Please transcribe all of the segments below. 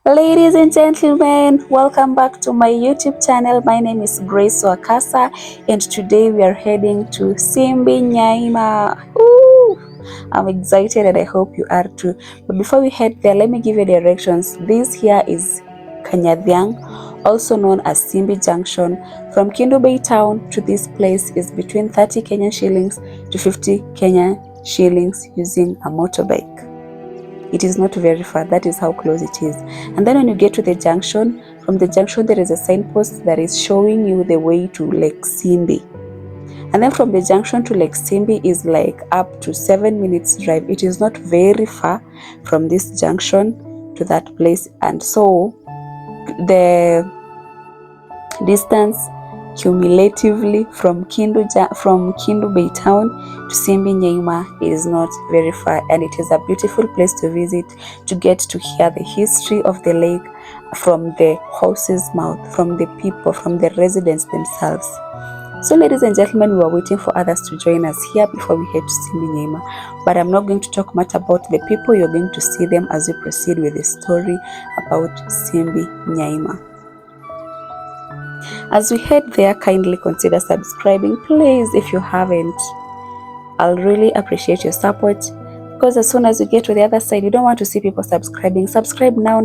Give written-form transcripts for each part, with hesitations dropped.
Ladies and gentlemen, welcome back to my YouTube channel. My name is Grace Wakasa, and today we are heading to Simbi Nyaima. Ooh, I'm excited and I hope you are too. But before we head there, let me give you directions. This here is Kanyadhiang, also known as Simbi Junction. From Homabay Town to this place is between 30 Kenyan shillings to 50 Kenyan shillings using a motorbike. It is not very far. That is how close it is. And then when you get to the junction, from the junction there is a signpost that is showing you the way to Lake Simbi. And then from the junction to Lake Simbi is like up to 7 minutes drive. It is not very far from this junction to that place. And so the distance cumulatively from Kindu Bay Town to Simbi Nyaima is not very far, and it is a beautiful place to visit, to get to hear the history of the lake from the horse's mouth, from the people, from the residents themselves. So ladies and gentlemen, we are waiting for others to join us here before we head to Simbi Nyaima, but I'm not going to talk much about the people. You're going to see them as we proceed with the story about Simbi Nyaima. As we head there, kindly consider subscribing, please, if you haven't. I'll really appreciate your support, because as soon as you get to the other side, you don't want to see people subscribing. Subscribe now,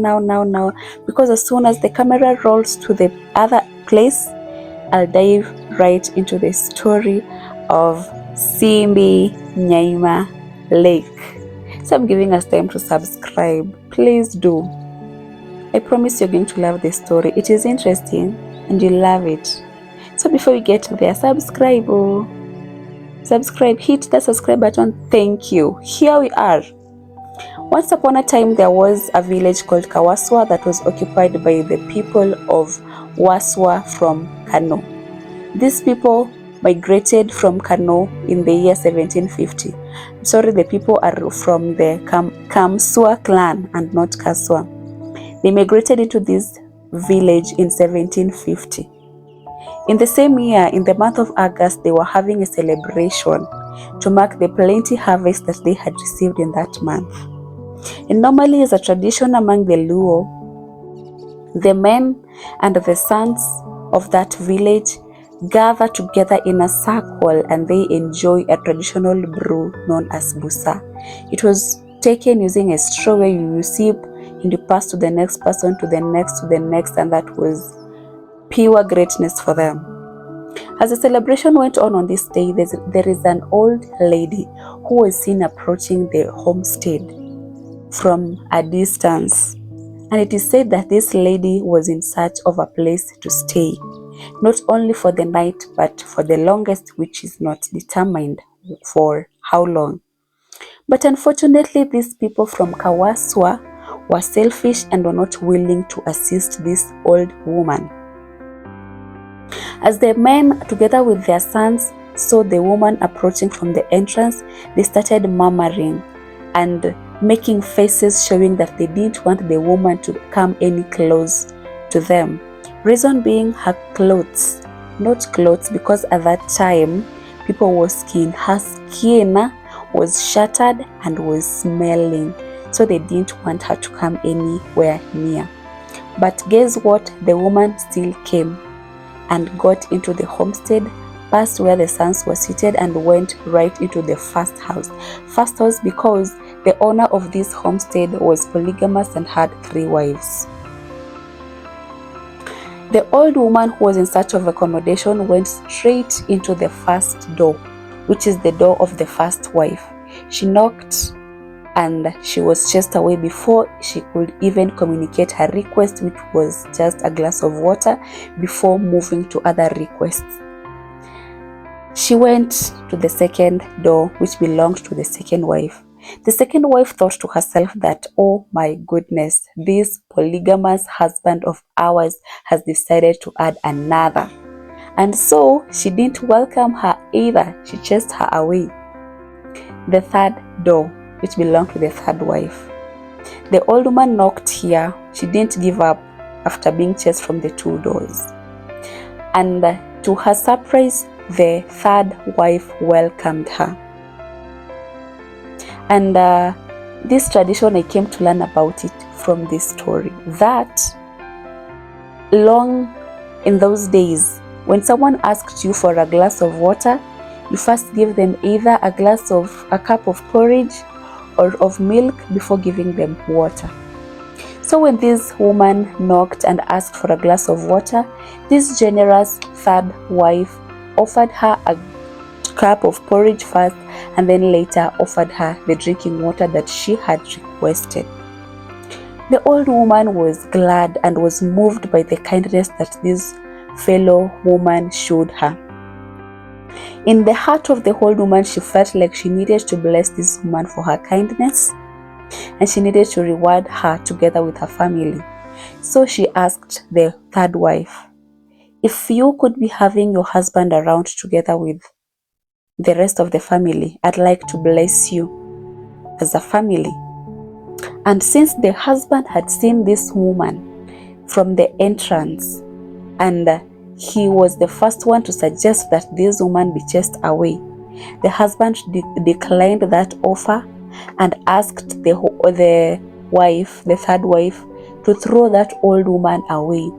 because as soon as the camera rolls to the other place, I'll dive right into the story of Simbi Nyaima Lake. So I'm giving us time to subscribe. Please do. I promise you're going to love this story. It is interesting and you love it. So before we get there, subscribe. Subscribe, hit the subscribe button. Thank you. Here we are. Once upon a time, there was a village called Kawaswa that was occupied by the people of Waswa from Kano. These people migrated from Kano in the year 1750. Sorry, the people are from the Kamswa clan and not Kaswa. They migrated into this village in 1750. In the same year, in the month of August, they were having a celebration to mark the plenty harvest that they had received in that month. And normally, as a tradition among the Luo, the men and the sons of that village gather together in a circle and they enjoy a traditional brew known as busa. It was taken using a straw where you sip and you pass to the next person, to the next, and that was pure greatness for them. As the celebration went on this day, there is an old lady who was seen approaching the homestead from a distance. And it is said that this lady was in search of a place to stay, not only for the night, but for the longest, which is not determined for how long. But unfortunately, these people from Kawaswa were selfish and were not willing to assist this old woman. As the men, together with their sons, saw the woman approaching from the entrance, they started murmuring and making faces showing that they didn't want the woman to come any close to them. Reason being her clothes, not clothes, because at that time people wore skin. Her skin was shattered and was smelling, so they didn't want her to come anywhere near. But guess what? The woman still came and got into the homestead, passed where the sons were seated, and went right into the first house. First house because the owner of this homestead was polygamous and had 3 wives. The old woman who was in search of accommodation went straight into the first door, which is the door of the first wife. She knocked and she was chased away before she could even communicate her request, which was just a glass of water, before moving to other requests. She went to the second door, which belonged to the second wife. The second wife thought to herself that, oh my goodness, this polygamous husband of ours has decided to add another. And so she didn't welcome her either. She chased her away. The third door, which belonged to the third wife. The old woman knocked here. She didn't give up after being chased from the 2 doors. And to her surprise, the third wife welcomed her. And this tradition, I came to learn about it from this story that long in those days, when someone asked you for a glass of water, you first give them either a cup of porridge or of milk before giving them water. So when this woman knocked and asked for a glass of water, this generous third wife offered her a cup of porridge first, and then later offered her the drinking water that she had requested. The old woman was glad and was moved by the kindness that this fellow woman showed her. In the heart of the old woman, she felt like she needed to bless this woman for her kindness, and she needed to reward her together with her family. So she asked the third wife, if you could be having your husband around together with the rest of the family, I'd like to bless you as a family. And since the husband had seen this woman from the entrance, and he was the first one to suggest that this woman be chased away, the husband declined that offer and asked the wife, the third wife, to throw that old woman away.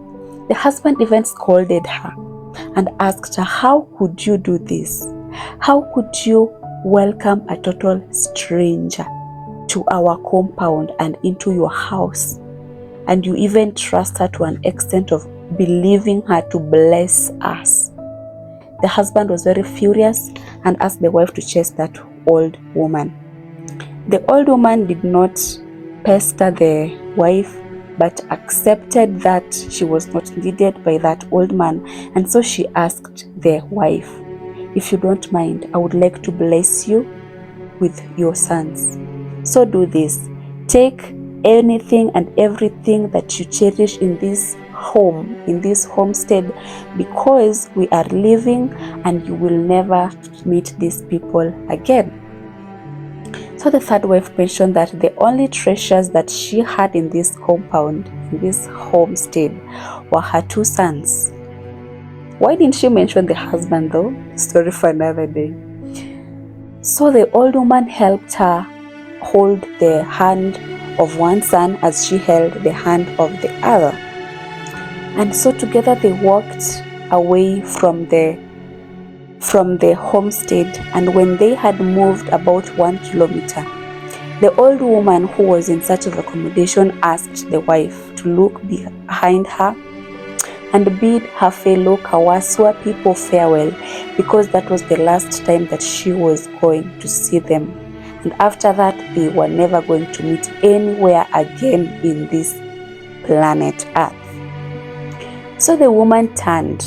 The husband even scolded her and asked her, how could you do this? How could you welcome a total stranger to our compound and into your house? And you even trust her to an extent of believing her to bless us. The husband was very furious and asked the wife to chase that old woman. The old woman did not pester the wife, but accepted that she was not needed by that old man. And so she asked the wife, if you don't mind, I would like to bless you with your sons. So do this. Take anything and everything that you cherish in this home, in this homestead, because we are leaving and you will never meet these people again. So the third wife mentioned that the only treasures that she had in this compound, in this homestead, were her two sons. Why didn't she mention the husband though? Story for another day. So the old woman helped her hold the hand of one son as she held the hand of the other. And so together they walked away from the homestead, and when they had moved about 1 kilometer, the old woman who was in search of accommodation asked the wife to look behind her and bid her fellow Kawaswa people farewell, because that was the last time that she was going to see them. And after that, they were never going to meet anywhere again in this planet Earth. So the woman turned.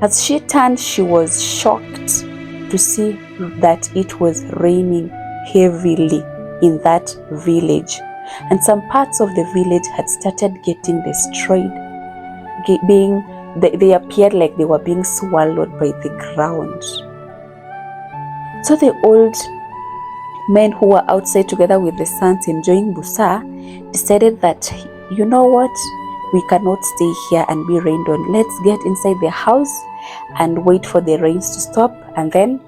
As she turned, she was shocked to see that it was raining heavily in that village, and some parts of the village had started getting destroyed. They appeared like they were being swallowed by the ground. So the old men who were outside together with the sons enjoying busa decided that, you know what, we cannot stay here and be rained on. Let's get inside the house and wait for the rains to stop, and then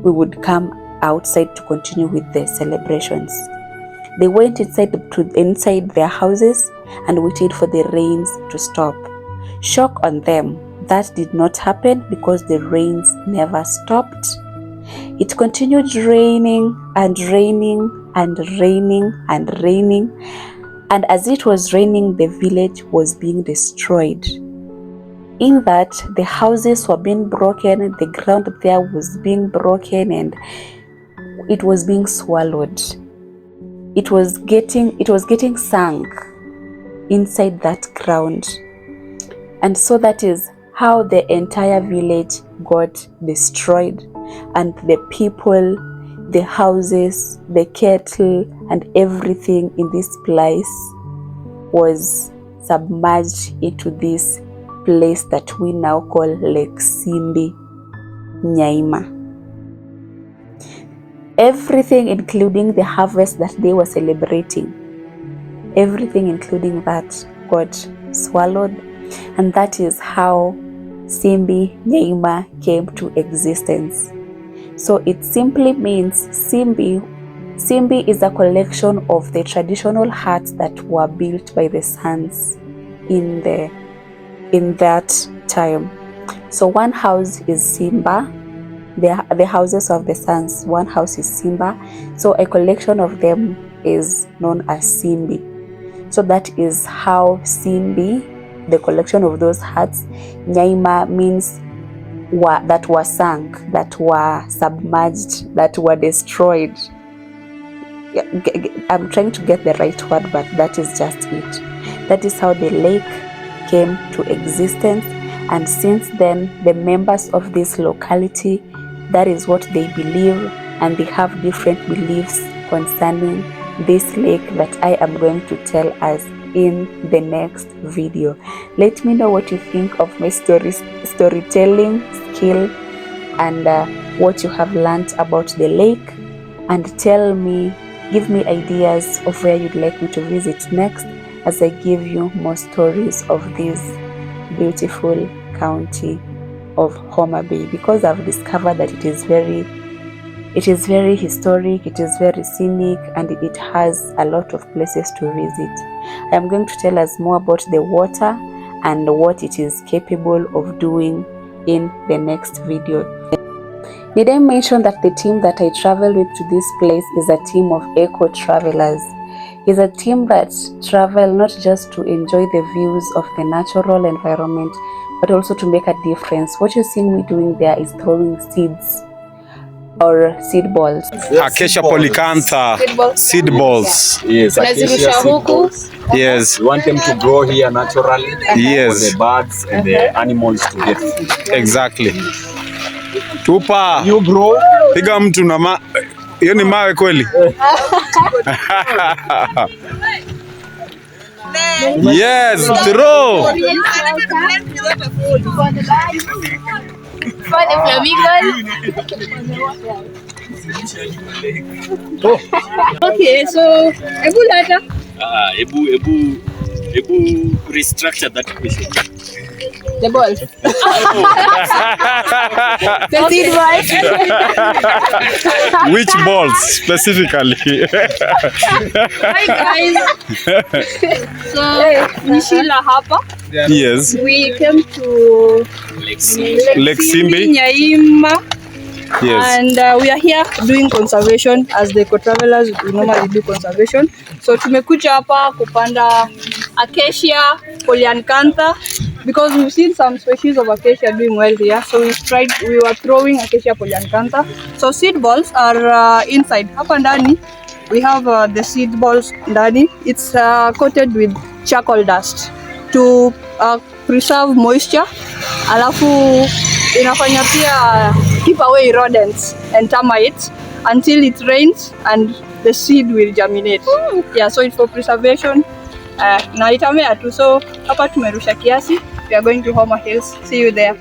we would come outside to continue with the celebrations. They went inside their houses and waited for the rains to stop. Shock on them, that did not happen because the rains never stopped. It continued raining and raining and raining and raining, and as it was raining, the village was being destroyed. In that, the houses were being broken, the ground there was being broken, and it was being swallowed. It was getting sunk inside that ground. And so that is how the entire village got destroyed, and the people, the houses, the cattle, and everything in this place was submerged into this place that we now call Lake Simbi Nyaima. Everything, including the harvest that they were celebrating, everything including that got swallowed. And that is how Simbi Nyaima came to existence. So it simply means Simbi Simbi is a collection of the traditional huts that were built by the Sons in that time. So one house is Simba, the houses of the Sons. One house is Simba. So a collection of them is known as Simbi. So that is how Simbi, the collection of those huts. Nyaima means that were sunk, that were submerged, that were destroyed. I'm trying to get the right word, but that is just it. That is how the lake came to existence, and since then the members of this locality, that is what they believe, and they have different beliefs concerning this lake that I am going to tell us in the next video. Let me know what you think of my storytelling skill and what you have learned about the lake, and give me ideas of where you'd like me to visit next as I give you more stories of this beautiful county of Homabay, because I've discovered that it is very historic, it is very scenic, and it has a lot of places to visit. I'm going to tell us more about the water and what it is capable of doing in the next video. Did I mention that the team that I travel with to this place is a team of eco travelers? It's a team that travel not just to enjoy the views of the natural environment, but also to make a difference. What you're seeing me doing there is throwing seeds or seed balls. Acacia polycantha seed balls. Yes, acacia seed balls. Yes. We want them to grow here naturally. Yes. For the birds and the animals to get food. Exactly. Tupa. You grow. Piga mtu na hiyo ni mawe kweli? Yes, throw. For the flamingos. Okay, so Ebu Lata. Ebu restructure that question. The balls. The seed balls. Which balls specifically? Hi guys. So Nishila hapa. Yes. We came to Lake Simbi. Lake Simbi Nyaima. Yes. And we are here doing conservation as the eco-travelers. We normally do conservation. So tumekuja hapa kupanda acacia polyantha because we've seen some species of acacia doing well here. So we were throwing acacia polyantha. So seed balls are inside. Hapa ndani we have the seed balls ndani. It's coated with charcoal dust to preserve moisture. Alafu inafanya pia keep away rodents and termites until it rains and the seed will germinate. Yeah, so it's for preservation. Na itamea tu. So hapa tumerusha kiasi. We are going to Homa Hills. See you there.